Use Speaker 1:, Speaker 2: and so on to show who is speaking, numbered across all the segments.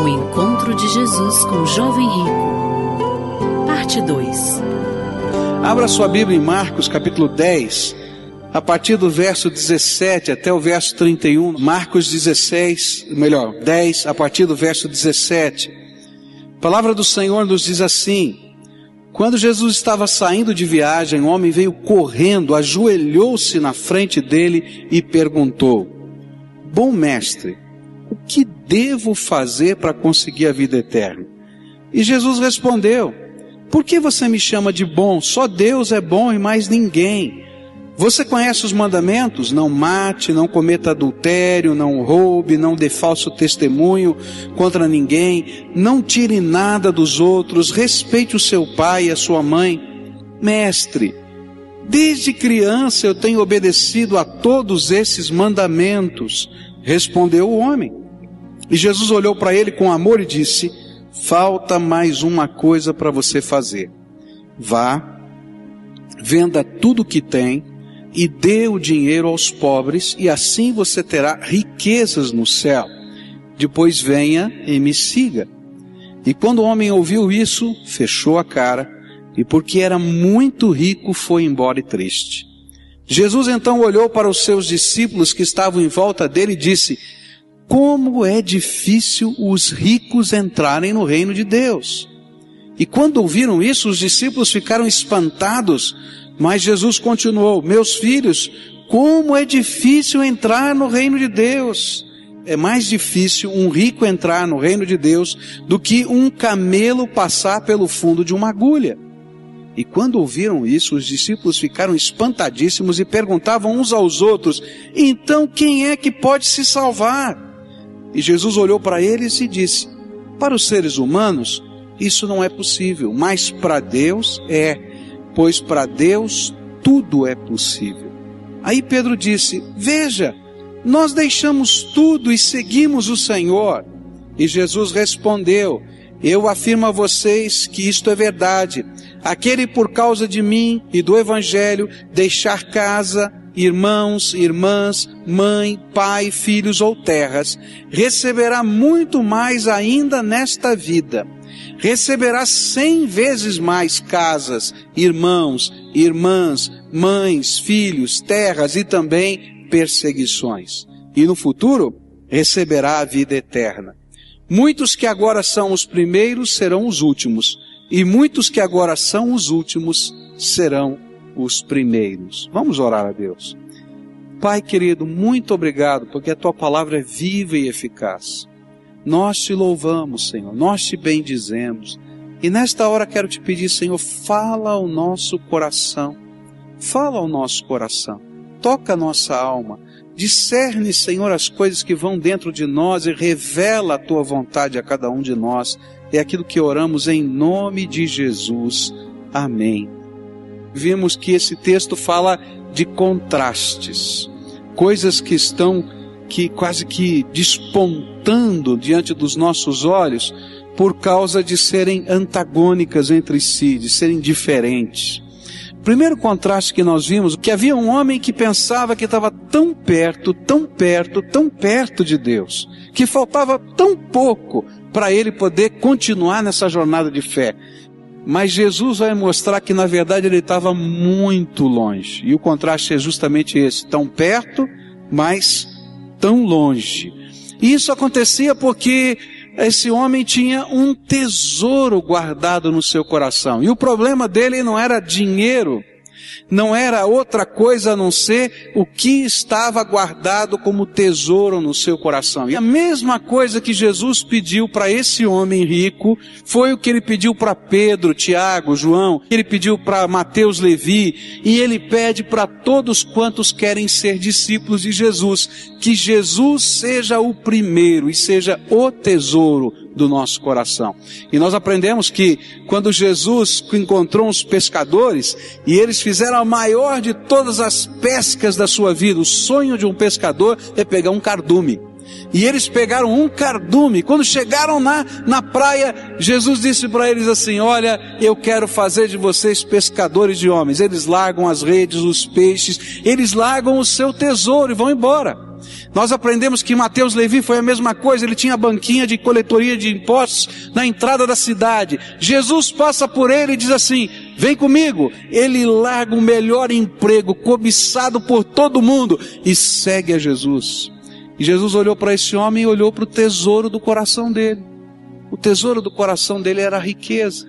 Speaker 1: O encontro de Jesus com o jovem rico. Parte 2.
Speaker 2: Abra sua Bíblia em Marcos capítulo 10, a partir do verso 17 até o verso 31. Marcos 10, a partir do verso 17. A palavra do Senhor nos diz assim: quando Jesus estava saindo de viagem, um homem veio correndo, ajoelhou-se na frente dele e perguntou: bom mestre, o que devo fazer para conseguir a vida eterna? E Jesus respondeu: por que você me chama de bom? Só Deus é bom e mais ninguém. Você conhece os mandamentos? Não mate, não cometa adultério, não roube, não dê falso testemunho contra ninguém, não tire nada dos outros, respeite o seu pai e a sua mãe. Mestre, desde criança eu tenho obedecido a todos esses mandamentos, respondeu o homem. E Jesus olhou para ele com amor e disse: falta mais uma coisa para você fazer. Vá, venda tudo o que tem e dê o dinheiro aos pobres, e assim você terá riquezas no céu. Depois venha e me siga. E quando o homem ouviu isso, fechou a cara, e porque era muito rico, foi embora triste. Jesus então olhou para os seus discípulos que estavam em volta dele e disse: como é difícil os ricos entrarem no reino de Deus. E quando ouviram isso, os discípulos ficaram espantados, mas Jesus continuou: meus filhos, como é difícil entrar no reino de Deus. É mais difícil um rico entrar no reino de Deus do que um camelo passar pelo fundo de uma agulha. E quando ouviram isso, os discípulos ficaram espantadíssimos e perguntavam uns aos outros: então quem é que pode se salvar? E Jesus olhou para eles e disse: para os seres humanos isso não é possível, mas para Deus é, pois para Deus tudo é possível. Aí Pedro disse: veja, nós deixamos tudo e seguimos o Senhor. E Jesus respondeu: eu afirmo a vocês que isto é verdade. Aquele por causa de mim e do Evangelho deixar casa, irmãos, irmãs, mãe, pai, filhos ou terras, receberá muito mais ainda nesta vida. Receberá 100 vezes mais casas, irmãos, irmãs, mães, filhos, terras e também perseguições. E no futuro, receberá a vida eterna. Muitos que agora são os primeiros serão os últimos, e muitos que agora são os últimos serão os primeiros. Vamos orar a Deus. Pai querido, muito obrigado, porque a Tua palavra é viva e eficaz. Nós te louvamos, Senhor, nós te bendizemos. E nesta hora quero te pedir, Senhor, fala ao nosso coração. Fala ao nosso coração. Toca a nossa alma. Discerne, Senhor, as coisas que vão dentro de nós e revela a Tua vontade a cada um de nós. É aquilo que oramos em nome de Jesus. Amém. Vimos que esse texto fala de contrastes, coisas que estão quase que despontando diante dos nossos olhos por causa de serem antagônicas entre si, de serem diferentes. O primeiro contraste que nós vimos, que havia um homem que pensava que estava tão perto, tão perto, tão perto de Deus, que faltava tão pouco para ele poder continuar nessa jornada de fé. Mas Jesus vai mostrar que na verdade ele estava muito longe. E o contraste é justamente esse, tão perto, mas tão longe. E isso acontecia porque esse homem tinha um tesouro guardado no seu coração. E o problema dele não era dinheiro, não era outra coisa a não ser o que estava guardado como tesouro no seu coração. E a mesma coisa que Jesus pediu para esse homem rico, foi o que ele pediu para Pedro, Tiago, João, ele pediu para Mateus, Levi, e ele pede para todos quantos querem ser discípulos de Jesus, que Jesus seja o primeiro e seja o tesouro do nosso coração. E nós aprendemos que quando Jesus encontrou uns pescadores e eles fizeram a maior de todas as pescas da sua vida, o sonho de um pescador é pegar um cardume. E eles pegaram um cardume. Quando chegaram na praia, Jesus disse para eles assim: olha, eu quero fazer de vocês pescadores de homens. Eles largam as redes, os peixes, eles largam o seu tesouro e vão embora. Nós aprendemos que Mateus Levi foi a mesma coisa. Ele tinha a banquinha de coletoria de impostos na entrada da cidade. Jesus passa por ele e diz assim: vem comigo. Ele larga o melhor emprego, cobiçado por todo mundo, e segue a Jesus. E Jesus olhou para esse homem e olhou para o tesouro do coração dele. O tesouro do coração dele era a riqueza,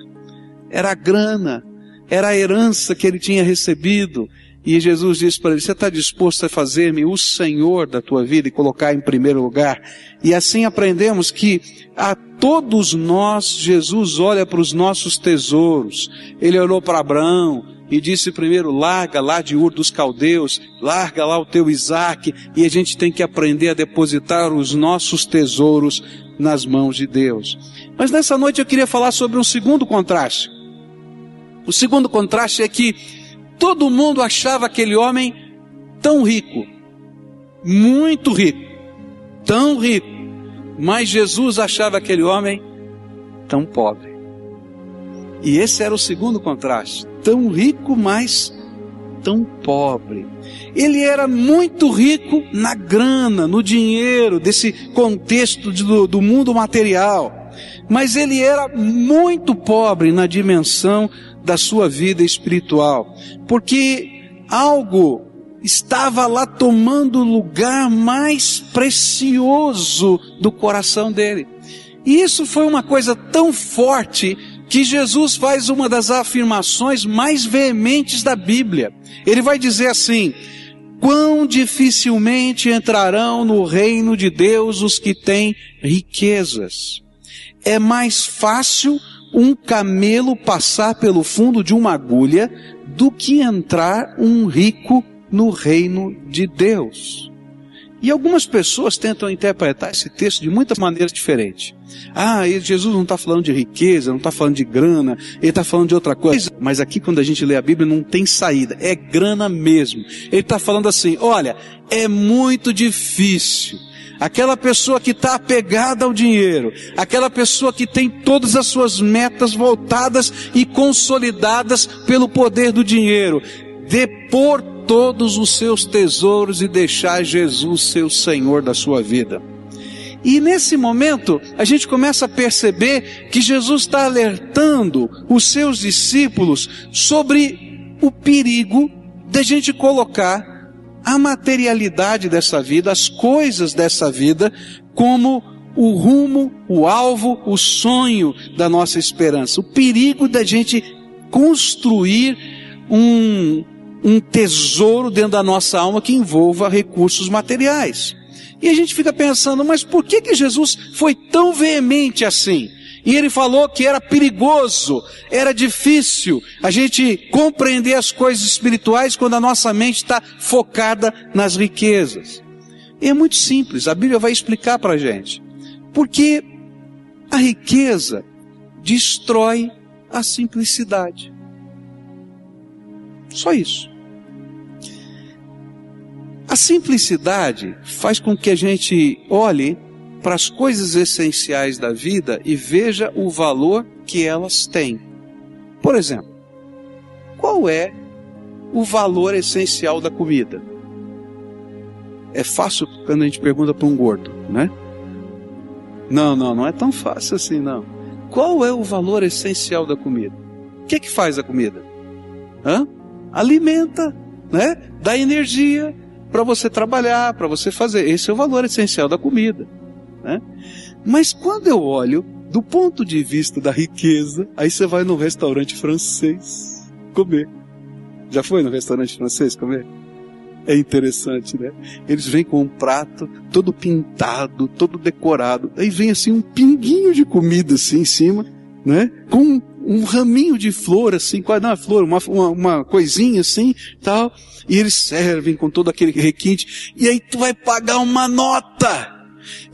Speaker 2: era a grana, era a herança que ele tinha recebido. E Jesus disse para ele: você está disposto a fazer-me o Senhor da tua vida e colocar em primeiro lugar? E assim aprendemos que a todos nós, Jesus olha para os nossos tesouros. Ele olhou para Abraão e disse primeiro: larga lá de Ur dos Caldeus, larga lá o teu Isaac. E a gente tem que aprender a depositar os nossos tesouros nas mãos de Deus. Mas nessa noite eu queria falar sobre um segundo contraste. O segundo contraste é que todo mundo achava aquele homem tão rico, muito rico, tão rico, mas Jesus achava aquele homem tão pobre. E esse era o segundo contraste: tão rico, mas tão pobre. Ele era muito rico na grana, no dinheiro, desse contexto do mundo material, mas ele era muito pobre na dimensão da sua vida espiritual, porque algo estava lá tomando o lugar mais precioso do coração dele. E isso foi uma coisa tão forte que Jesus faz uma das afirmações mais veementes da Bíblia. Ele vai dizer assim: quão dificilmente entrarão no reino de Deus os que têm riquezas. É mais fácil um camelo passar pelo fundo de uma agulha do que entrar um rico no reino de Deus. E algumas pessoas tentam interpretar esse texto de muitas maneiras diferentes. Jesus não está falando de riqueza, não está falando de grana, ele está falando de outra coisa. Mas aqui, quando a gente lê a Bíblia, não tem saída, é grana mesmo. Ele está falando assim: olha, é muito difícil. Aquela pessoa que está apegada ao dinheiro, aquela pessoa que tem todas as suas metas voltadas e consolidadas pelo poder do dinheiro, depor todos os seus tesouros e deixar Jesus ser o Senhor da sua vida. E nesse momento, a gente começa a perceber que Jesus está alertando os seus discípulos sobre o perigo de a gente colocar a materialidade dessa vida, as coisas dessa vida, como o rumo, o alvo, o sonho da nossa esperança. O perigo da gente construir um tesouro dentro da nossa alma que envolva recursos materiais. E a gente fica pensando: mas por que Jesus foi tão veemente assim? E ele falou que era perigoso, era difícil a gente compreender as coisas espirituais quando a nossa mente está focada nas riquezas. E é muito simples, a Bíblia vai explicar para a gente. Porque a riqueza destrói a simplicidade. Só isso. A simplicidade faz com que a gente olhe para as coisas essenciais da vida e veja o valor que elas têm. Por exemplo, qual é o valor essencial da comida? É fácil quando a gente pergunta para um gordo, né? Não é tão fácil assim, não. Qual é o valor essencial da comida? O que faz a comida? Alimenta, né? Dá energia para você trabalhar, para você fazer. Esse é o valor essencial da comida, né? Mas quando eu olho do ponto de vista da riqueza, aí você vai no restaurante francês comer. Já foi no restaurante francês comer? É interessante, né? Eles vêm com um prato todo pintado, todo decorado. Aí vem assim um pinguinho de comida assim em cima, né? Com um raminho de flor assim, quase não é flor, uma coisinha assim, tal. E eles servem com todo aquele requinte. E aí tu vai pagar uma nota.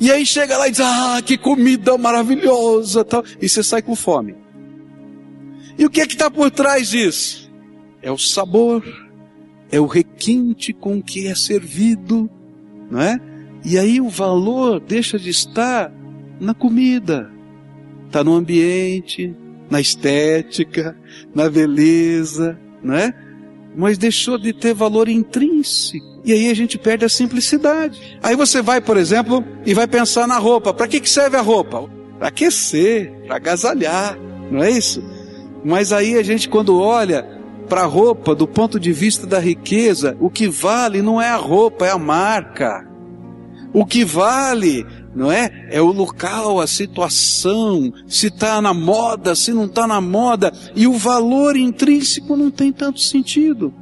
Speaker 2: E aí chega lá e diz: que comida maravilhosa, tal. E você sai com fome. E o que é que está por trás disso? É o sabor, é o requinte com que é servido, não é? E aí o valor deixa de estar na comida, está no ambiente, na estética, na beleza, não é? Mas deixou de ter valor intrínseco. E aí a gente perde a simplicidade. Aí você vai, por exemplo, e vai pensar na roupa. Para que serve a roupa? Para aquecer, para agasalhar, não é isso? Mas aí a gente, quando olha para a roupa do ponto de vista da riqueza, o que vale não é a roupa, é a marca. O que vale, não é? É o local, a situação, se está na moda, se não está na moda. E o valor intrínseco não tem tanto sentido.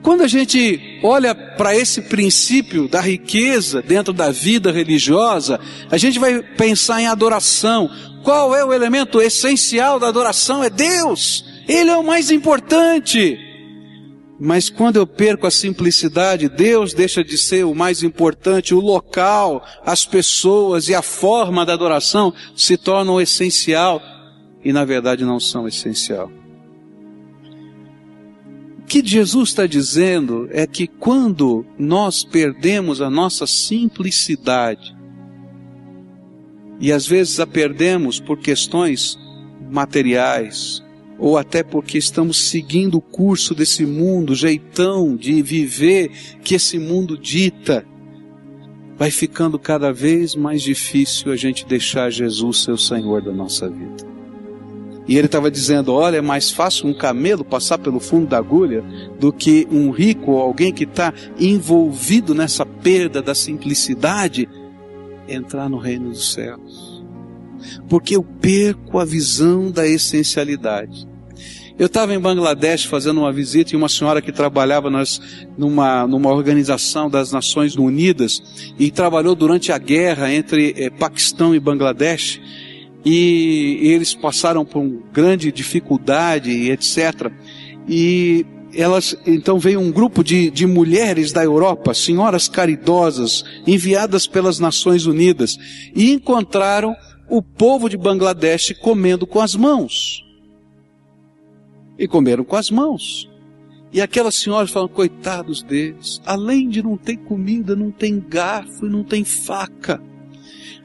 Speaker 2: Quando a gente olha para esse princípio da riqueza dentro da vida religiosa, a gente vai pensar em adoração. Qual é o elemento essencial da adoração? É Deus. Ele é o mais importante. Mas quando eu perco a simplicidade, Deus deixa de ser o mais importante, o local, as pessoas e a forma da adoração se tornam essencial e na verdade não são essencial. O que Jesus está dizendo é que quando nós perdemos a nossa simplicidade, e às vezes a perdemos por questões materiais, ou até porque estamos seguindo o curso desse mundo, o jeitão de viver que esse mundo dita, vai ficando cada vez mais difícil a gente deixar Jesus ser o Senhor da nossa vida. E ele estava dizendo, olha, é mais fácil um camelo passar pelo fundo da agulha do que um rico ou alguém que está envolvido nessa perda da simplicidade entrar no reino dos céus. Porque eu perco a visão da essencialidade. Eu estava em Bangladesh fazendo uma visita e uma senhora que trabalhava numa organização das Nações Unidas e trabalhou durante a guerra entre Paquistão e Bangladesh. E eles passaram por uma grande dificuldade e etc. E então veio um grupo de mulheres da Europa, senhoras caridosas, enviadas pelas Nações Unidas, e encontraram o povo de Bangladesh comendo com as mãos. E comeram com as mãos. E aquelas senhoras falam, coitados deles, além de não ter comida, não tem garfo e não tem faca.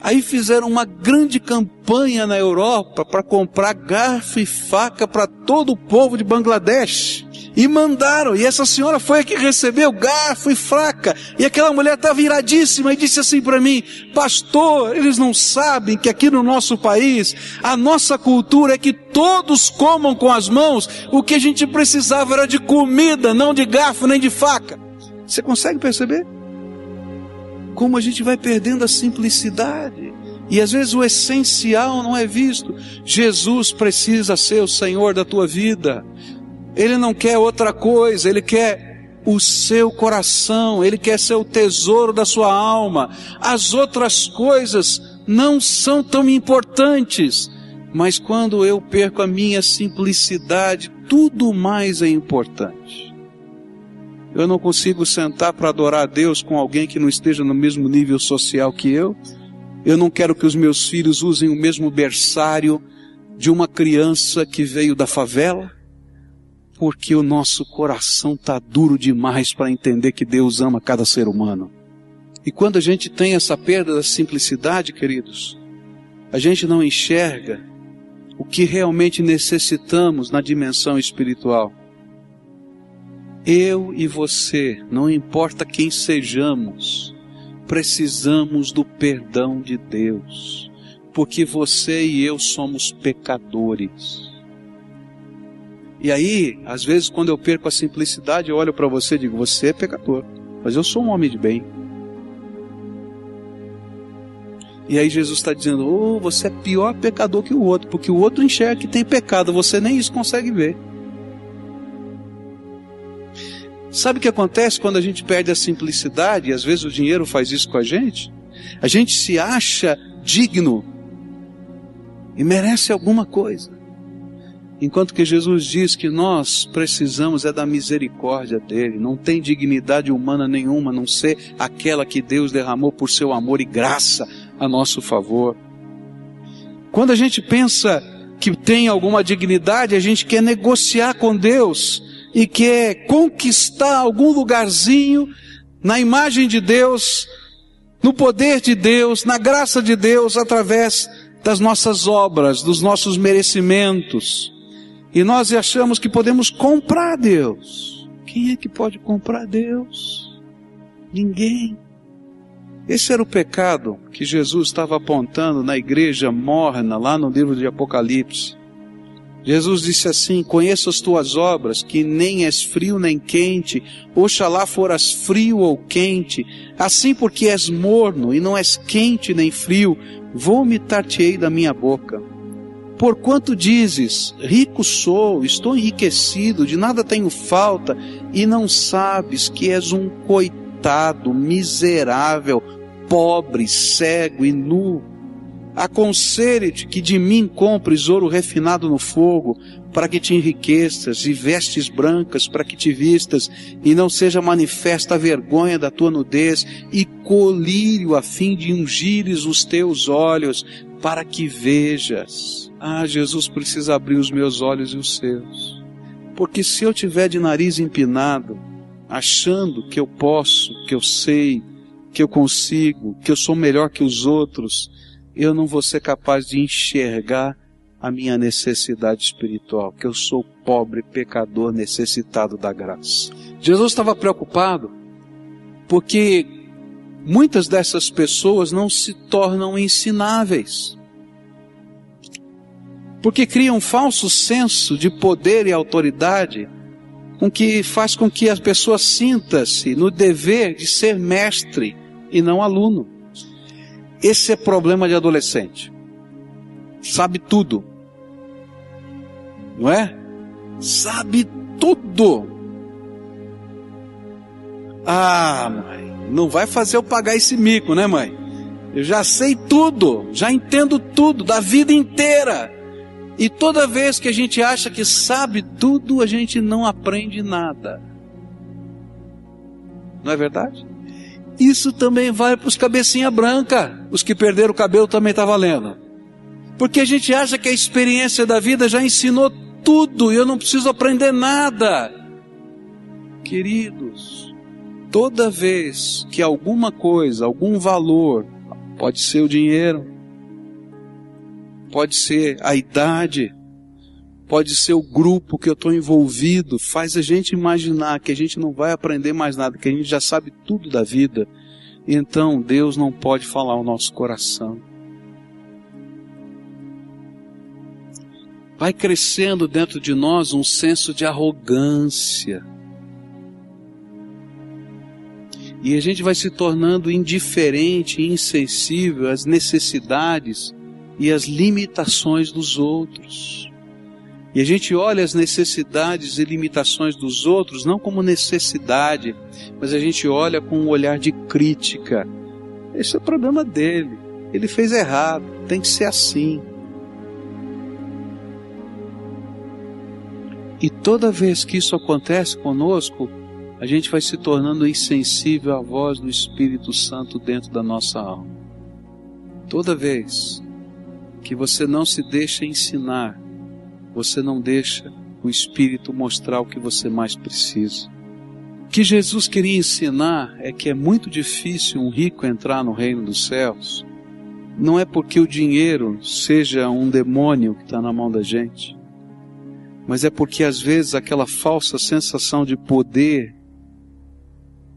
Speaker 2: Aí fizeram uma grande campanha na Europa para comprar garfo e faca para todo o povo de Bangladesh. E mandaram, e essa senhora foi a que recebeu garfo e faca. E aquela mulher estava iradíssima e disse assim para mim, pastor, eles não sabem que aqui no nosso país, a nossa cultura é que todos comam com as mãos. O que a gente precisava era de comida, não de garfo nem de faca. Você consegue perceber? Como a gente vai perdendo a simplicidade. E às vezes o essencial não é visto. Jesus precisa ser o Senhor da tua vida. Ele não quer outra coisa, Ele quer o seu coração, Ele quer ser o tesouro da sua alma. As outras coisas não são tão importantes, mas quando eu perco a minha simplicidade, tudo mais é importante. Eu não consigo sentar para adorar a Deus com alguém que não esteja no mesmo nível social que eu. Eu não quero que os meus filhos usem o mesmo berçário de uma criança que veio da favela, porque o nosso coração está duro demais para entender que Deus ama cada ser humano. E quando a gente tem essa perda da simplicidade, queridos, a gente não enxerga o que realmente necessitamos na dimensão espiritual. Eu e você, não importa quem sejamos, precisamos do perdão de Deus, porque você e eu somos pecadores. E aí, às vezes quando eu perco a simplicidade, eu olho para você e digo, você é pecador, mas eu sou um homem de bem. E aí Jesus está dizendo, você é pior pecador que o outro, porque o outro enxerga que tem pecado, você nem isso consegue ver. Sabe o que acontece quando a gente perde a simplicidade, e às vezes o dinheiro faz isso com a gente? A gente se acha digno e merece alguma coisa. Enquanto que Jesus diz que nós precisamos da misericórdia dele, não tem dignidade humana nenhuma, a não ser aquela que Deus derramou por seu amor e graça a nosso favor. Quando a gente pensa que tem alguma dignidade, a gente quer negociar com Deus e quer conquistar algum lugarzinho na imagem de Deus, no poder de Deus, na graça de Deus, através das nossas obras, dos nossos merecimentos. E nós achamos que podemos comprar Deus. Quem é que pode comprar Deus? Ninguém. Esse era o pecado que Jesus estava apontando na igreja morna, lá no livro de Apocalipse. Jesus disse assim: conheço as tuas obras, que nem és frio nem quente, oxalá foras frio ou quente, assim porque és morno e não és quente nem frio, vomitar-te-ei da minha boca. Porquanto dizes, rico sou, estou enriquecido, de nada tenho falta, e não sabes que és um coitado, miserável, pobre, cego e nu. Aconselho-te que de mim compres ouro refinado no fogo, para que te enriqueças, e vestes brancas para que te vistas, e não seja manifesta a vergonha da tua nudez, e colírio a fim de ungires os teus olhos, para que vejas. Ah, Jesus precisa abrir os meus olhos e os seus. Porque se eu tiver de nariz empinado, achando que eu posso, que eu sei, que eu consigo, que eu sou melhor que os outros, eu não vou ser capaz de enxergar a minha necessidade espiritual, que eu sou pobre, pecador, necessitado da graça. Jesus estava preocupado porque muitas dessas pessoas não se tornam ensináveis, porque criam um falso senso de poder e autoridade, com que faz com que a pessoa sinta-se no dever de ser mestre e não aluno. Esse é problema de adolescente. Sabe tudo. Não é? Sabe tudo. Ah, mãe, não vai fazer eu pagar esse mico, né, mãe? Eu já sei tudo, já entendo tudo, da vida inteira. E toda vez que a gente acha que sabe tudo, a gente não aprende nada. Não é verdade? Isso também vale para os cabecinha branca. Os que perderam o cabelo também está valendo. Porque a gente acha que a experiência da vida já ensinou tudo e eu não preciso aprender nada. Queridos, toda vez que alguma coisa, algum valor, pode ser o dinheiro, pode ser a idade, pode ser o grupo que eu estou envolvido, faz a gente imaginar que a gente não vai aprender mais nada, que a gente já sabe tudo da vida. Então Deus não pode falar ao nosso coração. Vai crescendo dentro de nós um senso de arrogância. E a gente vai se tornando indiferente e insensível às necessidades e às limitações dos outros. E a gente olha as necessidades e limitações dos outros não como necessidade, mas a gente olha com um olhar de crítica. Esse é o problema dele. Ele fez errado, tem que ser assim. E toda vez que isso acontece conosco, a gente vai se tornando insensível à voz do Espírito Santo dentro da nossa alma. Toda vez que você não se deixa ensinar, você não deixa o Espírito mostrar o que você mais precisa. O que Jesus queria ensinar é que é muito difícil um rico entrar no reino dos céus. Não é porque o dinheiro seja um demônio que está na mão da gente, mas é porque às vezes aquela falsa sensação de poder,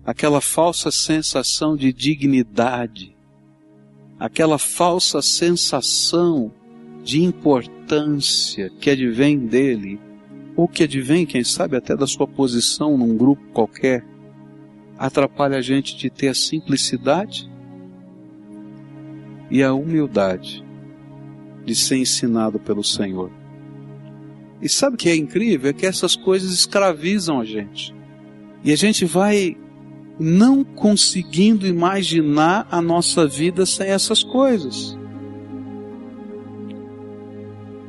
Speaker 2: aquela falsa sensação de dignidade, aquela falsa sensação de importância que advém dele, ou que advém, quem sabe, até da sua posição num grupo qualquer, atrapalha a gente de ter a simplicidade e a humildade de ser ensinado pelo Senhor. E sabe o que é incrível? É que essas coisas escravizam a gente. E a gente vai não conseguindo imaginar a nossa vida sem essas coisas.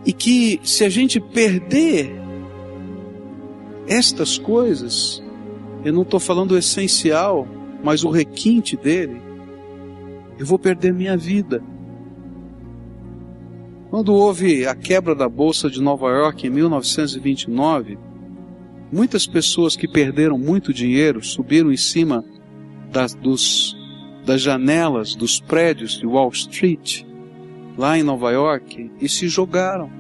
Speaker 2: E que se a gente perder estas coisas, eu não estou falando o essencial, mas o requinte dele, eu vou perder minha vida. Quando houve a quebra da Bolsa de Nova York em 1929, muitas pessoas que perderam muito dinheiro subiram em cima das janelas dos prédios de Wall Street, lá em Nova York, e se jogaram.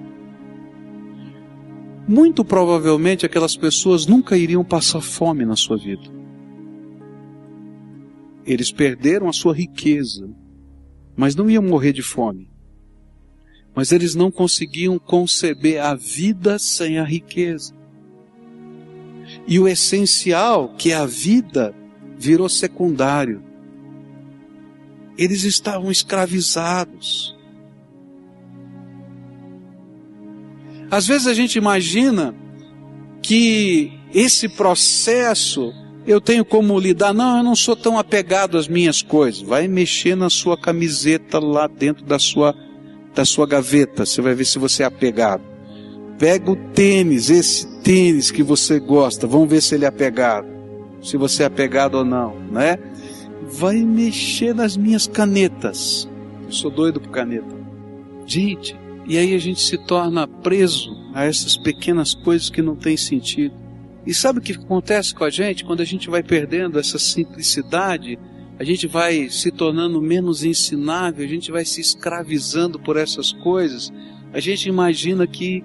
Speaker 2: Muito provavelmente aquelas pessoas nunca iriam passar fome na sua vida. Eles perderam a sua riqueza, mas não iam morrer de fome. Mas eles não conseguiam conceber a vida sem a riqueza. E o essencial, que é a vida, virou secundário. Eles estavam escravizados. Às vezes a gente imagina que esse processo eu tenho como lidar. Não, eu não sou tão apegado às minhas coisas. Vai mexer na sua camiseta lá dentro da sua gaveta. Você vai ver se você é apegado. Pega o tênis, esse tênis que você gosta. Vamos ver se ele é apegado. Se você é apegado ou não, né? Vai mexer nas minhas canetas. Eu sou doido por caneta. Gente, e aí a gente se torna preso a essas pequenas coisas que não têm sentido. E sabe o que acontece com a gente? Quando a gente vai perdendo essa simplicidade, a gente vai se tornando menos ensinável, a gente vai se escravizando por essas coisas. A gente imagina que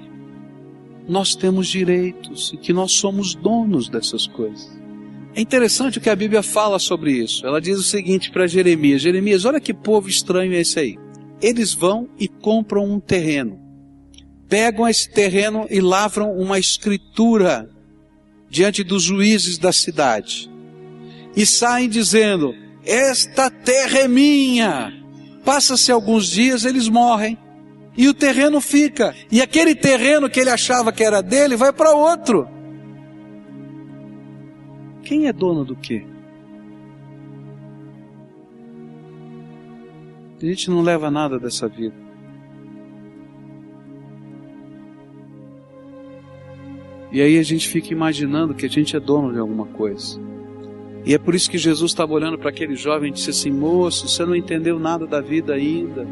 Speaker 2: nós temos direitos e que nós somos donos dessas coisas. É interessante o que a Bíblia fala sobre isso. Ela diz o seguinte para Jeremias: Jeremias, olha que povo estranho é esse aí. Eles vão e compram um terreno. Pegam esse terreno e lavram uma escritura diante dos juízes da cidade. E saem dizendo: esta terra é minha. Passa-se alguns dias, eles morrem. E o terreno fica. E aquele terreno que ele achava que era dele vai para outro. Quem é dono do quê? A gente não leva nada dessa vida. E aí a gente fica imaginando que a gente é dono de alguma coisa. E é por isso que Jesus estava olhando para aquele jovem e disse assim: moço, você não entendeu nada da vida ainda.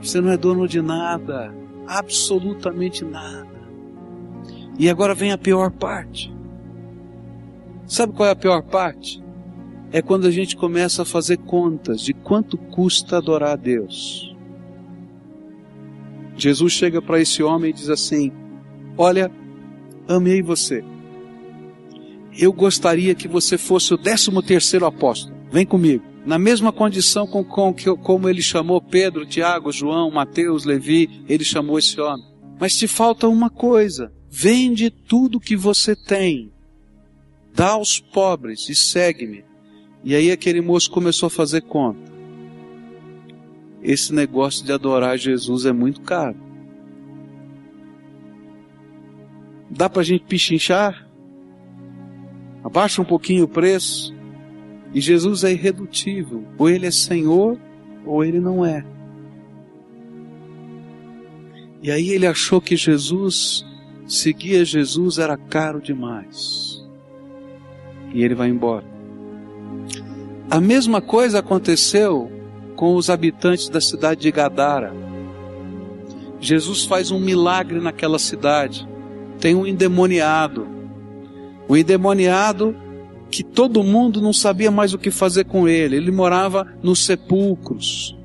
Speaker 2: Você não é dono de nada. Absolutamente nada. E agora vem a pior parte. Sabe qual é a pior parte? É quando a gente começa a fazer contas de quanto custa adorar a Deus. Jesus chega para esse homem e diz assim: olha, amei você. Eu gostaria que você fosse o 13º apóstolo. Vem comigo. Na mesma condição como ele chamou Pedro, Tiago, João, Mateus, Levi, ele chamou esse homem. Mas te falta uma coisa. Vende tudo que você tem. Dá aos pobres e segue-me. E aí aquele moço começou a fazer conta. Esse negócio de adorar Jesus é muito caro. Dá pra gente pichinchar? Abaixa um pouquinho o preço. E Jesus é irredutível. Ou ele é Senhor, ou ele não é. E aí ele achou que seguir Jesus era caro demais. E ele vai embora. A mesma coisa aconteceu com os habitantes da cidade de Gadara. Jesus faz um milagre naquela cidade. Tem um endemoniado. O endemoniado que todo mundo não sabia mais o que fazer com ele. Ele morava nos sepulcros.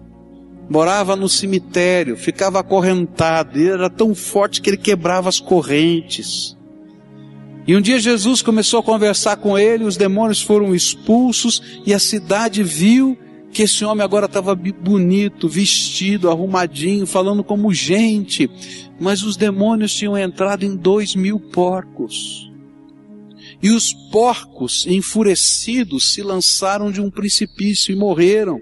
Speaker 2: Morava no cemitério. Ficava acorrentado. Ele era tão forte que ele quebrava as correntes. E um dia Jesus começou a conversar com ele, os demônios foram expulsos e a cidade viu que esse homem agora estava bonito, vestido, arrumadinho, falando como gente. Mas os demônios tinham entrado em 2.000 porcos. E os porcos, enfurecidos, se lançaram de um precipício e morreram.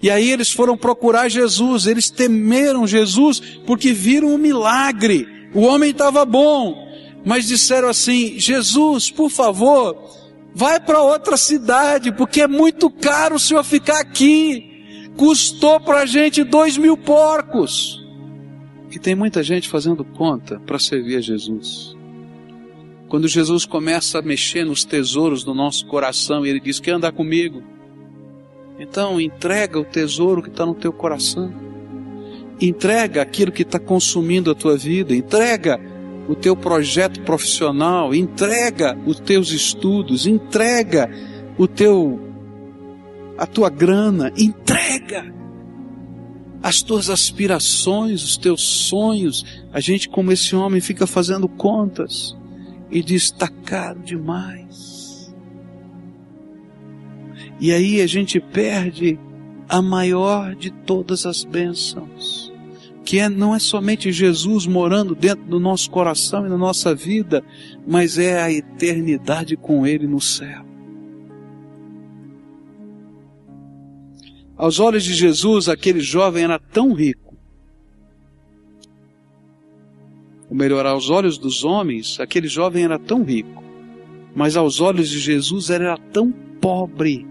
Speaker 2: E aí eles foram procurar Jesus, eles temeram Jesus porque viram um milagre. O homem estava bom. Mas disseram assim: Jesus, por favor, vai para outra cidade, porque é muito caro o senhor ficar aqui. Custou para a gente 2.000 porcos. E tem muita gente fazendo conta para servir a Jesus. Quando Jesus começa a mexer nos tesouros do nosso coração, e ele diz: quer andar comigo? Então entrega o tesouro que está no teu coração. Entrega aquilo que está consumindo a tua vida. Entrega o teu projeto profissional, entrega os teus estudos, entrega a tua grana, entrega as tuas aspirações, os teus sonhos. A gente, como esse homem, fica fazendo contas e diz: está caro demais. E aí a gente perde a maior de todas as bênçãos, que não é somente Jesus morando dentro do nosso coração e na nossa vida, mas é a eternidade com Ele no céu. Aos olhos de Jesus, aquele jovem era tão rico. Ou melhor, aos olhos dos homens, aquele jovem era tão rico. Mas aos olhos de Jesus era tão pobre,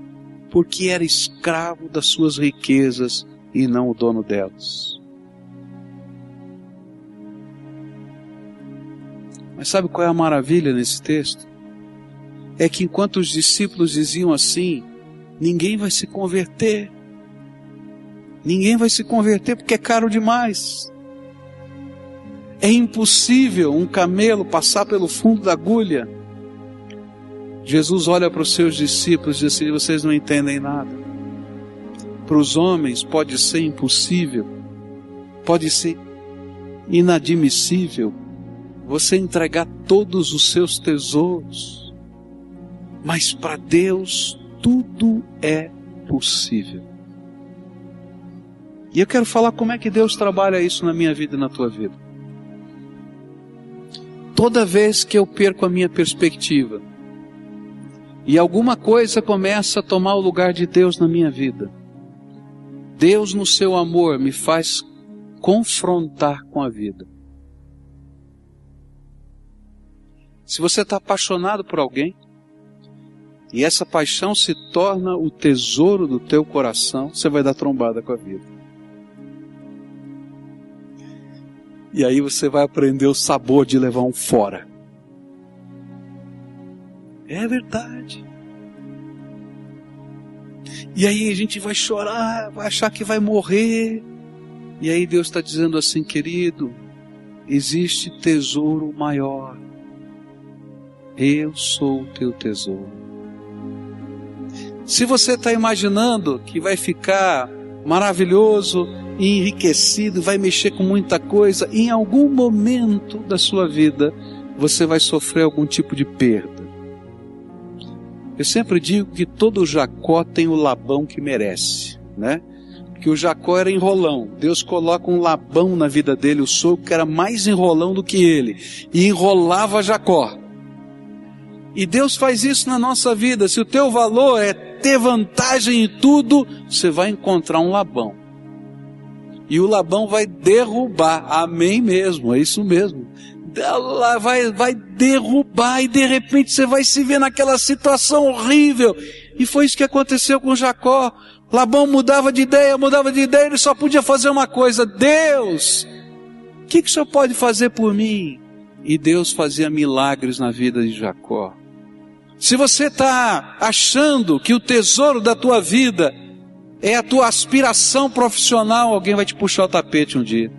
Speaker 2: porque era escravo das suas riquezas e não o dono delas. Mas sabe qual é a maravilha nesse texto? É que enquanto os discípulos diziam assim: ninguém vai se converter. Ninguém vai se converter porque é caro demais. É impossível um camelo passar pelo fundo da agulha. Jesus olha para os seus discípulos e diz assim: vocês não entendem nada. Para os homens pode ser impossível, pode ser inadmissível você entregar todos os seus tesouros, mas para Deus tudo é possível. E eu quero falar como é que Deus trabalha isso na minha vida e na tua vida. Toda vez que eu perco a minha perspectiva e alguma coisa começa a tomar o lugar de Deus na minha vida, Deus no seu amor me faz confrontar com a vida. Se você está apaixonado por alguém e essa paixão se torna o tesouro do teu coração, você vai dar trombada com a vida. E aí você vai aprender o sabor de levar um fora. É verdade. E aí a gente vai chorar, vai achar que vai morrer. E aí Deus está dizendo assim: querido, existe tesouro maior. Eu sou o teu tesouro. Se você está imaginando que vai ficar maravilhoso e enriquecido, vai mexer com muita coisa, em algum momento da sua vida você vai sofrer algum tipo de perda. Eu sempre digo que todo Jacó tem o Labão que merece, né? Porque o Jacó era enrolão. Deus coloca um Labão na vida dele, o sogro que era mais enrolão do que ele, e enrolava Jacó. E Deus faz isso na nossa vida. Se o teu valor é ter vantagem em tudo, você vai encontrar um Labão. E o Labão vai derrubar. Amém mesmo, é isso mesmo. Ela vai derrubar e de repente você vai se ver naquela situação horrível. E foi isso que aconteceu com Jacó. Labão mudava de ideia, ele só podia fazer uma coisa: Deus, o que o Senhor pode fazer por mim? E Deus fazia milagres na vida de Jacó. Se você está achando que o tesouro da tua vida é a tua aspiração profissional, alguém vai te puxar o tapete um dia.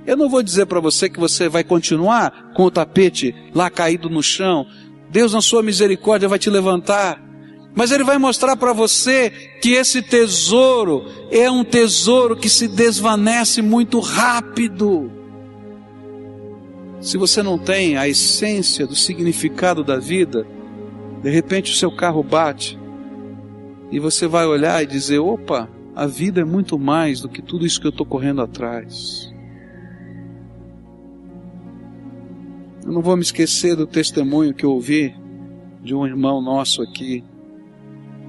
Speaker 2: Eu não vou dizer para você que você vai continuar com o tapete lá caído no chão. Deus na sua misericórdia vai te levantar. Mas Ele vai mostrar para você que esse tesouro é um tesouro que se desvanece muito rápido. Se você não tem a essência do significado da vida, de repente o seu carro bate e você vai olhar e dizer: opa, a vida é muito mais do que tudo isso que eu estou correndo atrás. Eu não vou me esquecer do testemunho que eu ouvi de um irmão nosso aqui.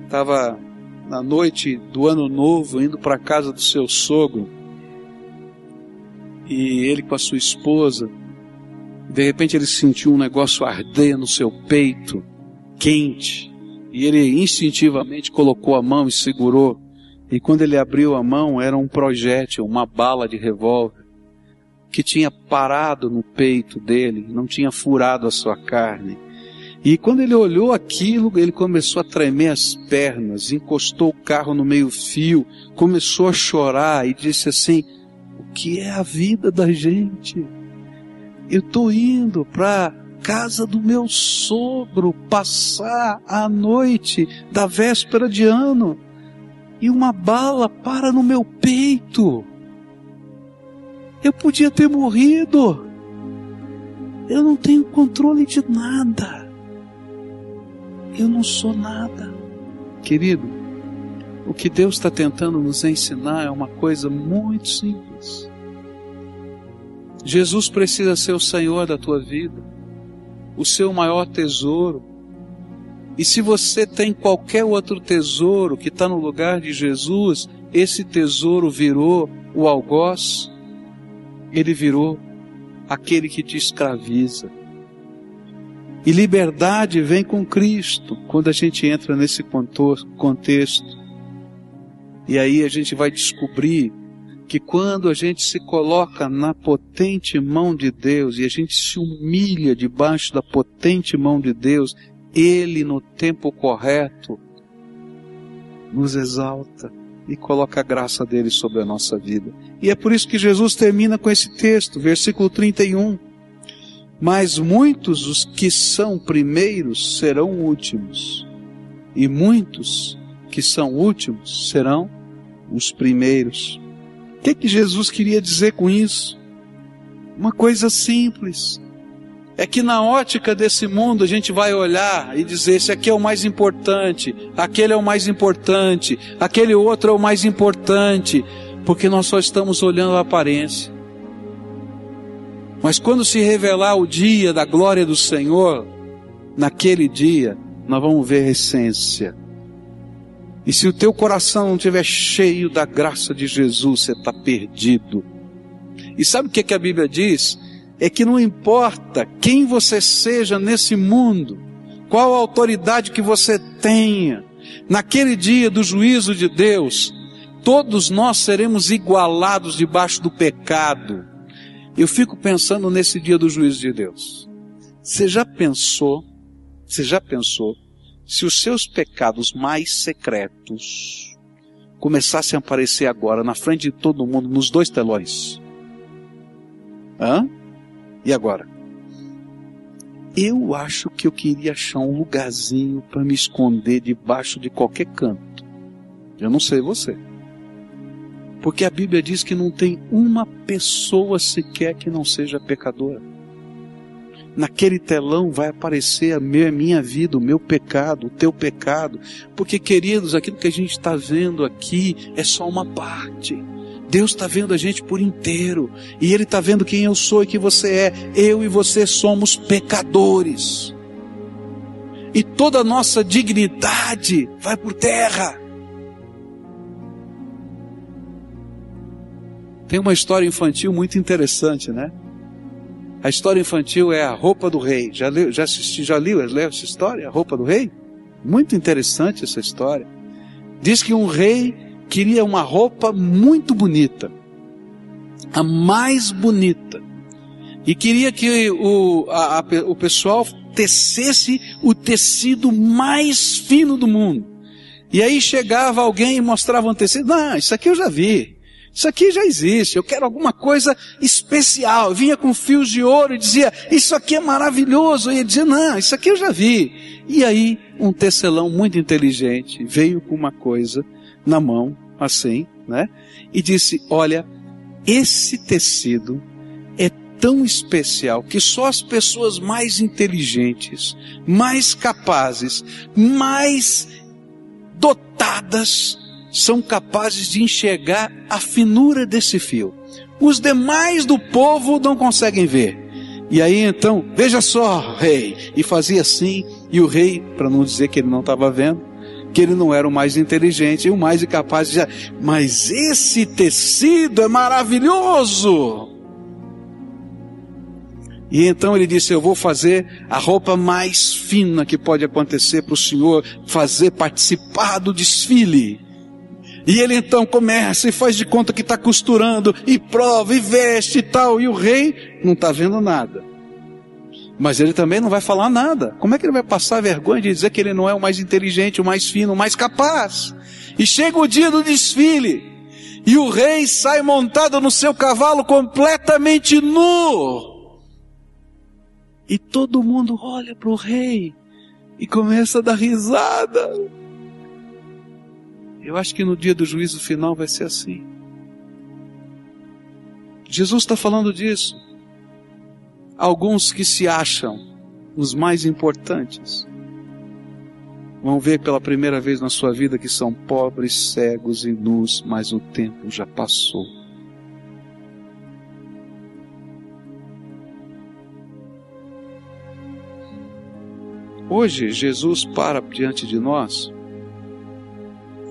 Speaker 2: Estava na noite do ano novo indo para a casa do seu sogro, e ele com a sua esposa, de repente ele sentiu um negócio arder no seu peito, quente, e ele instintivamente colocou a mão e segurou, e quando ele abriu a mão era um projétil, uma bala de revólver, que tinha parado no peito dele, não tinha furado a sua carne. E quando ele olhou aquilo, ele começou a tremer as pernas, encostou o carro no meio-fio, começou a chorar e disse assim: o que é a vida da gente? eu estou indo para casa do meu sogro passar a noite da véspera de ano e uma bala para no meu peito. Eu podia ter morrido. Eu não tenho controle de nada. Eu não sou nada. Querido, o que Deus está tentando nos ensinar é uma coisa muito simples. Jesus precisa ser o Senhor da tua vida, o seu maior tesouro. E se você tem qualquer outro tesouro que está no lugar de Jesus, esse tesouro virou o algoz, ele virou aquele que te escraviza. E liberdade vem com Cristo, quando a gente entra nesse contexto. E aí a gente vai descobrir que quando a gente se coloca na potente mão de Deus, e a gente se humilha debaixo da potente mão de Deus, Ele no tempo correto nos exalta e coloca a graça dele sobre a nossa vida. E é por isso que Jesus termina com esse texto, versículo 31. Mas muitos os que são primeiros serão últimos, e muitos que são últimos serão os primeiros. O que Jesus queria dizer com isso? Uma coisa simples. É que na ótica desse mundo a gente vai olhar e dizer, esse aqui é o mais importante, aquele é o mais importante, aquele outro é o mais importante, porque nós só estamos olhando a aparência. Mas quando se revelar o dia da glória do Senhor, naquele dia nós vamos ver a essência. E se o teu coração não estiver cheio da graça de Jesus, você está perdido. E sabe o que a Bíblia diz? É que não importa quem você seja nesse mundo, qual a autoridade que você tenha, naquele dia do juízo de Deus, todos nós seremos igualados debaixo do pecado. Eu fico pensando nesse dia do juízo de Deus. Você já pensou se os seus pecados mais secretos começassem a aparecer agora na frente de todo mundo, nos dois telões? E agora? Eu acho que eu queria achar um lugarzinho para me esconder debaixo de qualquer canto. Eu não sei você. Porque a Bíblia diz que não tem uma pessoa sequer que não seja pecadora. Naquele telão vai aparecer a minha vida, o meu pecado, o teu pecado. Porque, queridos, aquilo que a gente está vendo aqui é só uma parte. Deus está vendo a gente por inteiro. E Ele está vendo quem eu sou e quem você é. Eu e você somos pecadores. E toda a nossa dignidade vai por terra. Tem uma história infantil muito interessante, né? A história infantil é a roupa do rei. Já leu essa história? A roupa do rei? Muito interessante essa história. Diz que um rei queria uma roupa muito bonita, a mais bonita, e queria que o pessoal tecesse o tecido mais fino do mundo. E aí chegava alguém e mostrava um tecido. Não, isso aqui eu já vi, isso aqui já existe, eu quero alguma coisa especial. Vinha com fios de ouro e dizia, isso aqui é maravilhoso. E ele dizia, não, isso aqui eu já vi. E aí um tecelão muito inteligente veio com uma coisa na mão, assim, né? E disse, olha, esse tecido é tão especial que só as pessoas mais inteligentes, mais capazes, mais dotadas são capazes de enxergar a finura desse fio. Os demais do povo não conseguem ver. E aí então, veja só, rei, e fazia assim, e o rei, para não dizer que ele não estava vendo, que ele não era o mais inteligente e o mais incapaz, dizia, mas esse tecido é maravilhoso. E então ele disse, eu vou fazer a roupa mais fina que pode acontecer para o senhor participar do desfile. E ele então começa e faz de conta que está costurando, e prova, e veste e tal, e o rei não está vendo nada. Mas ele também não vai falar nada. Como é que ele vai passar vergonha de dizer que ele não é o mais inteligente, o mais fino, o mais capaz? E chega o dia do desfile, e o rei sai montado no seu cavalo completamente nu. E todo mundo olha para o rei e começa a dar risada. Eu acho que no dia do juízo final vai ser assim. Jesus está falando disso. Alguns que se acham os mais importantes vão ver pela primeira vez na sua vida que são pobres, cegos e nus, mas o tempo já passou. Hoje, Jesus para diante de nós,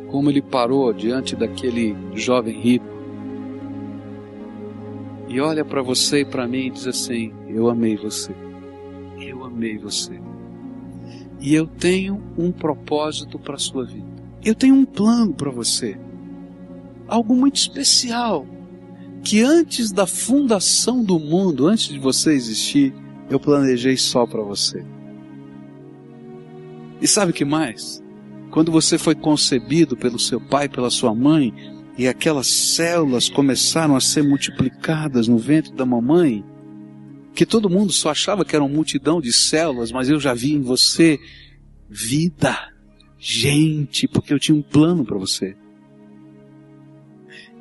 Speaker 2: como Ele parou diante daquele jovem rico, e olha para você e para mim e diz assim: eu amei você, eu amei você, e eu tenho um propósito para a sua vida, eu tenho um plano para você, algo muito especial, que antes da fundação do mundo, antes de você existir, eu planejei só para você. E sabe o que mais? Quando você foi concebido pelo seu pai, pela sua mãe, e aquelas células começaram a ser multiplicadas no ventre da mamãe, que todo mundo só achava que era uma multidão de células, mas eu já vi em você vida, gente, porque eu tinha um plano para você.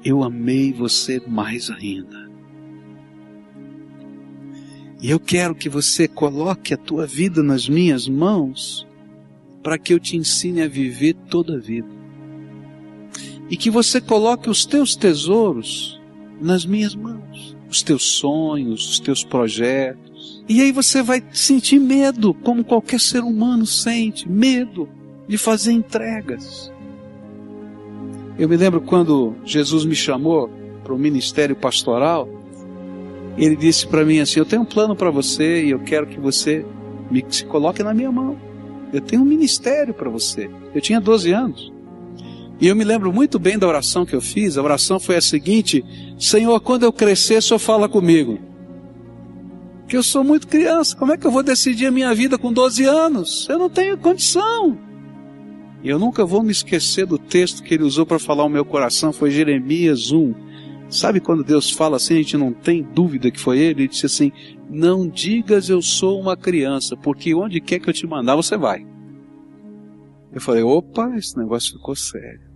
Speaker 2: Eu amei você mais ainda. E eu quero que você coloque a tua vida nas minhas mãos, para que eu te ensine a viver toda a vida. E que você coloque os teus tesouros nas minhas mãos. Os teus sonhos, os teus projetos. E aí você vai sentir medo, como qualquer ser humano sente. Medo de fazer entregas. Eu me lembro quando Jesus me chamou para o ministério pastoral. Ele disse para mim assim: eu tenho um plano para você e eu quero que você se coloque na minha mão. Eu tenho um ministério para você. Eu tinha 12 anos. E eu me lembro muito bem da oração que eu fiz. A oração foi a seguinte: Senhor, quando eu crescer, o Senhor fala comigo. Porque eu sou muito criança. Como é que eu vou decidir a minha vida com 12 anos? Eu não tenho condição. E eu nunca vou me esquecer do texto que ele usou para falar o meu coração. Foi Jeremias 1. Sabe quando Deus fala assim, a gente não tem dúvida que foi ele? Ele disse assim: não digas eu sou uma criança, porque onde quer que eu te mandar, você vai. Eu falei: opa, esse negócio ficou sério.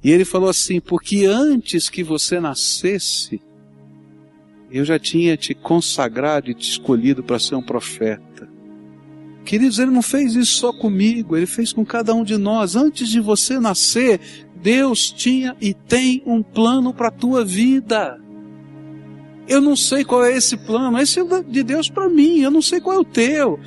Speaker 2: E ele falou assim: porque antes que você nascesse, eu já tinha te consagrado e te escolhido para ser um profeta. Queridos, ele não fez isso só comigo, ele fez com cada um de nós. Antes de você nascer, Deus tinha e tem um plano para a tua vida. Eu não sei qual é esse plano, esse é de Deus para mim, eu não sei qual é o teu.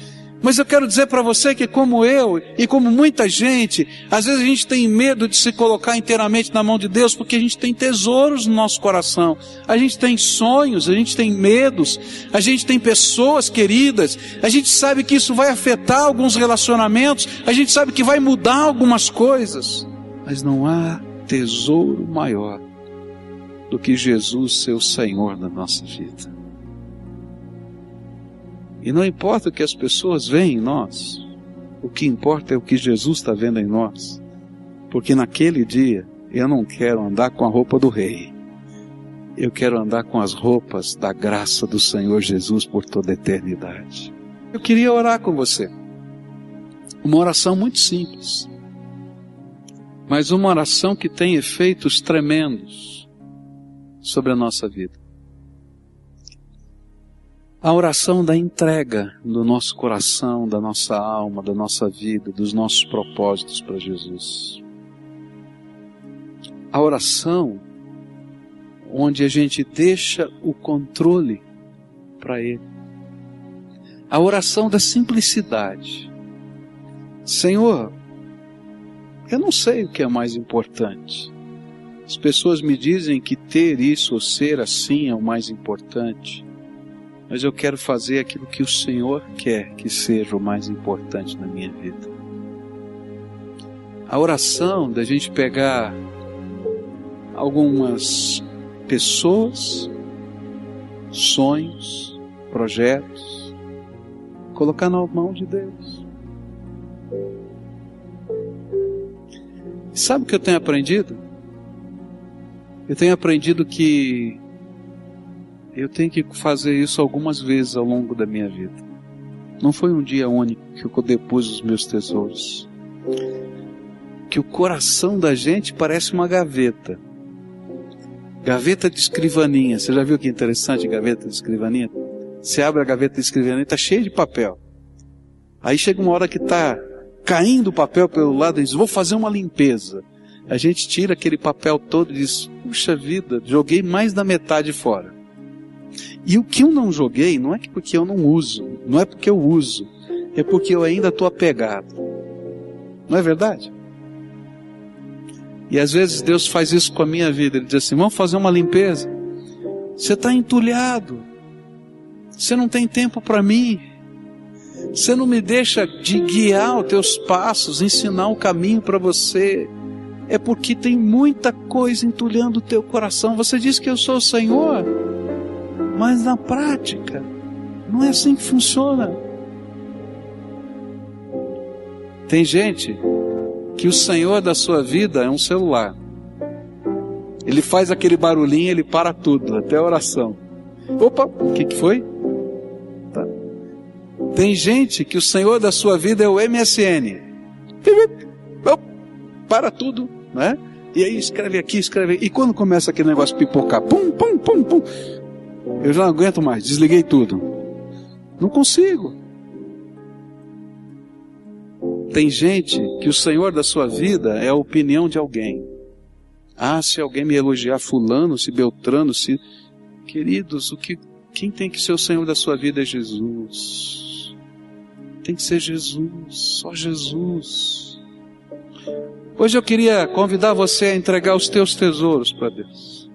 Speaker 2: Mas eu quero dizer para você que como eu e como muita gente, às vezes a gente tem medo de se colocar inteiramente na mão de Deus, porque a gente tem tesouros no nosso coração, a gente tem sonhos, a gente tem medos, a gente tem pessoas queridas, a gente sabe que isso vai afetar alguns relacionamentos, a gente sabe que vai mudar algumas coisas, mas não há tesouro maior do que Jesus ser o Senhor da nossa vida. E não importa o que as pessoas veem em nós, o que importa é o que Jesus está vendo em nós. Porque naquele dia, eu não quero andar com a roupa do rei. Eu quero andar com as roupas da graça do Senhor Jesus por toda a eternidade. Eu queria orar com você. Uma oração muito simples. Mas uma oração que tem efeitos tremendos sobre a nossa vida. A oração da entrega do nosso coração, da nossa alma, da nossa vida, dos nossos propósitos para Jesus. A oração onde a gente deixa o controle para Ele. A oração da simplicidade. Senhor, eu não sei o que é mais importante. As pessoas me dizem que ter isso ou ser assim é o mais importante. Mas eu quero fazer aquilo que o Senhor quer que seja o mais importante na minha vida. A oração da gente pegar algumas pessoas, sonhos, projetos, colocar na mão de Deus. Sabe o que eu tenho aprendido? Eu tenho aprendido que eu tenho que fazer isso algumas vezes ao longo da minha vida. Não foi um dia único que eu depus os meus tesouros. Que o coração da gente parece uma gaveta. Gaveta de escrivaninha. Você já viu que interessante gaveta de escrivaninha? Você abre a gaveta de escrivaninha e está cheia de papel. Aí chega uma hora que está caindo o papel pelo lado e diz, vou fazer uma limpeza. A gente tira aquele papel todo e diz, puxa vida, joguei mais da metade fora. E o que eu não joguei não é porque eu não uso, não é porque eu uso, é porque eu ainda estou apegado. Não é verdade? E às vezes Deus faz isso com a minha vida. Ele diz assim, vamos fazer uma limpeza. Você está entulhado. Você não tem tempo para mim. Você não me deixa de guiar os teus passos, ensinar o caminho para você. É porque tem muita coisa entulhando o teu coração. Você diz que eu sou o Senhor, mas na prática não é assim que funciona. Tem gente que o Senhor da sua vida é um celular. Ele faz aquele barulhinho, ele para tudo, até a oração. Opa, o que foi? Tá. Tem gente que o Senhor da sua vida é o MSN. Para tudo, né? E aí escreve aqui, escreve aí. E quando começa aquele negócio pipocar, pum, pum, pum, pum, eu já não aguento mais, desliguei tudo. Não consigo. Tem gente que o Senhor da sua vida é a opinião de alguém. Ah, se alguém me elogiar fulano, se Beltrano, se... Queridos, quem tem que ser o Senhor da sua vida é Jesus. Tem que ser Jesus, só Jesus. Hoje eu queria convidar você a entregar os teus tesouros para Deus.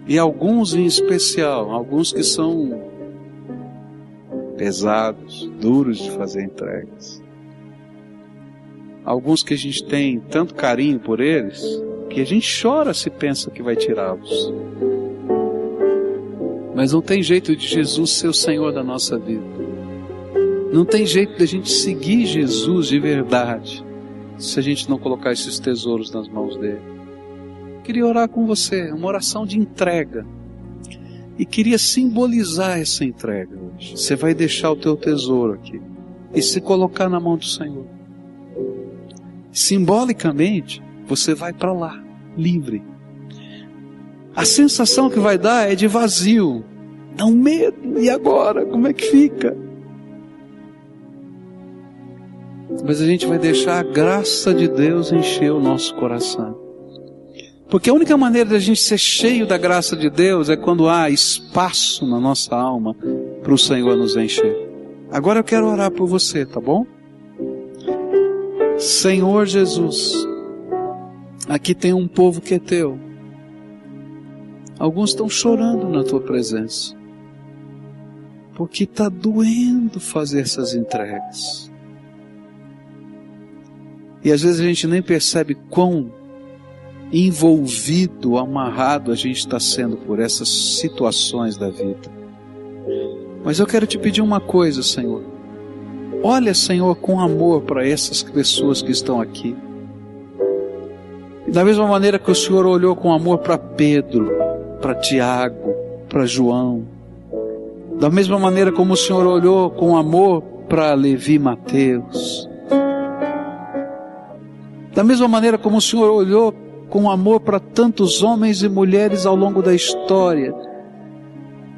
Speaker 2: E alguns em especial, alguns que são pesados, duros de fazer entregas. Alguns que a gente tem tanto carinho por eles, que a gente chora se pensa que vai tirá-los. Mas não tem jeito de Jesus ser o Senhor da nossa vida. Não tem jeito de a gente seguir Jesus de verdade, se a gente não colocar esses tesouros nas mãos dele. Queria orar com você, uma oração de entrega. E queria simbolizar essa entrega hoje. Você vai deixar o teu tesouro aqui e se colocar na mão do Senhor. Simbolicamente, você vai para lá, livre. A sensação que vai dar é de vazio. Dá um medo. E agora? Como é que fica? Mas a gente vai deixar a graça de Deus encher o nosso coração. Porque a única maneira de a gente ser cheio da graça de Deus é quando há espaço na nossa alma para o Senhor nos encher. Agora eu quero orar por você, tá bom? Senhor Jesus, aqui tem um povo que é teu. Alguns estão chorando na tua presença, porque está doendo fazer essas entregas. E às vezes a gente nem percebe quão envolvido, amarrado a gente está sendo por essas situações da vida. Mas eu quero te pedir uma coisa, Senhor. Olha, Senhor, com amor para essas pessoas que estão aqui. E da mesma maneira que o Senhor olhou com amor para Pedro, para Tiago, para João. Da mesma maneira como o Senhor olhou com amor para Levi e Mateus. Da mesma maneira como o Senhor olhou com amor para tantos homens e mulheres ao longo da história,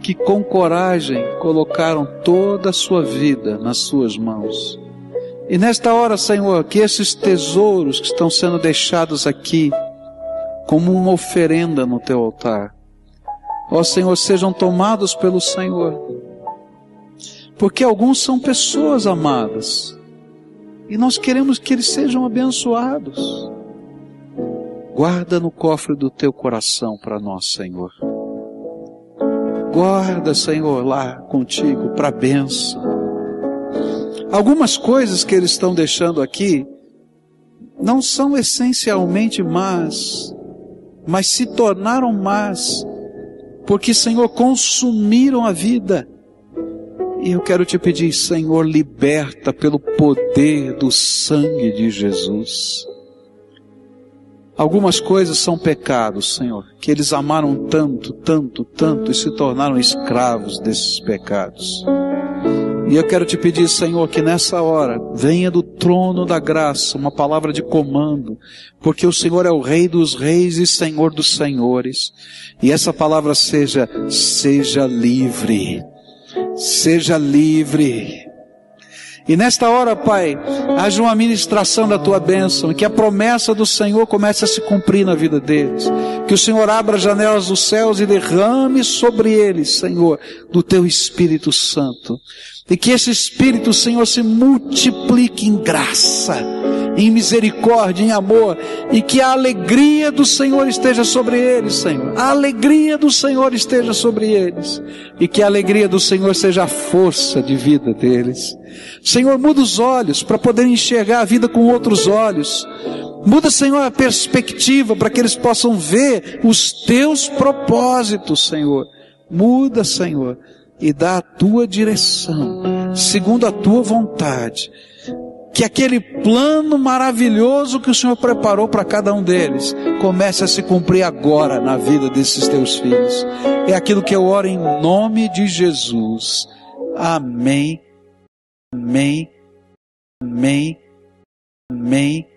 Speaker 2: que com coragem colocaram toda a sua vida nas suas mãos. E nesta hora, Senhor, que esses tesouros que estão sendo deixados aqui, como uma oferenda no teu altar, ó Senhor, sejam tomados pelo Senhor. Porque alguns são pessoas amadas, e nós queremos que eles sejam abençoados. Guarda no cofre do teu coração para nós, Senhor. Guarda, Senhor, lá contigo para a bênção. Algumas coisas que eles estão deixando aqui não são essencialmente más, mas se tornaram más, porque, Senhor, consumiram a vida. E eu quero te pedir, Senhor, liberta pelo poder do sangue de Jesus. Algumas coisas são pecados, Senhor, que eles amaram tanto, tanto, tanto e se tornaram escravos desses pecados. E eu quero te pedir, Senhor, que nessa hora venha do trono da graça uma palavra de comando, porque o Senhor é o Rei dos reis e Senhor dos senhores. E essa palavra seja livre. Seja livre. E nesta hora, Pai, haja uma ministração da Tua bênção, e que a promessa do Senhor comece a se cumprir na vida deles. Que o Senhor abra as janelas dos céus e derrame sobre eles, Senhor, do Teu Espírito Santo. E que esse Espírito, Senhor, se multiplique em graça, em misericórdia, em amor, e que a alegria do Senhor esteja sobre eles, Senhor. A alegria do Senhor esteja sobre eles. E que a alegria do Senhor seja a força de vida deles. Senhor, muda os olhos para poderem enxergar a vida com outros olhos. Muda, Senhor, a perspectiva para que eles possam ver os Teus propósitos, Senhor. Muda, Senhor, e dá a Tua direção, segundo a Tua vontade. Que aquele plano maravilhoso que o Senhor preparou para cada um deles comece a se cumprir agora na vida desses Teus filhos. É aquilo que eu oro em nome de Jesus. Amém. Amém. Amém. Amém.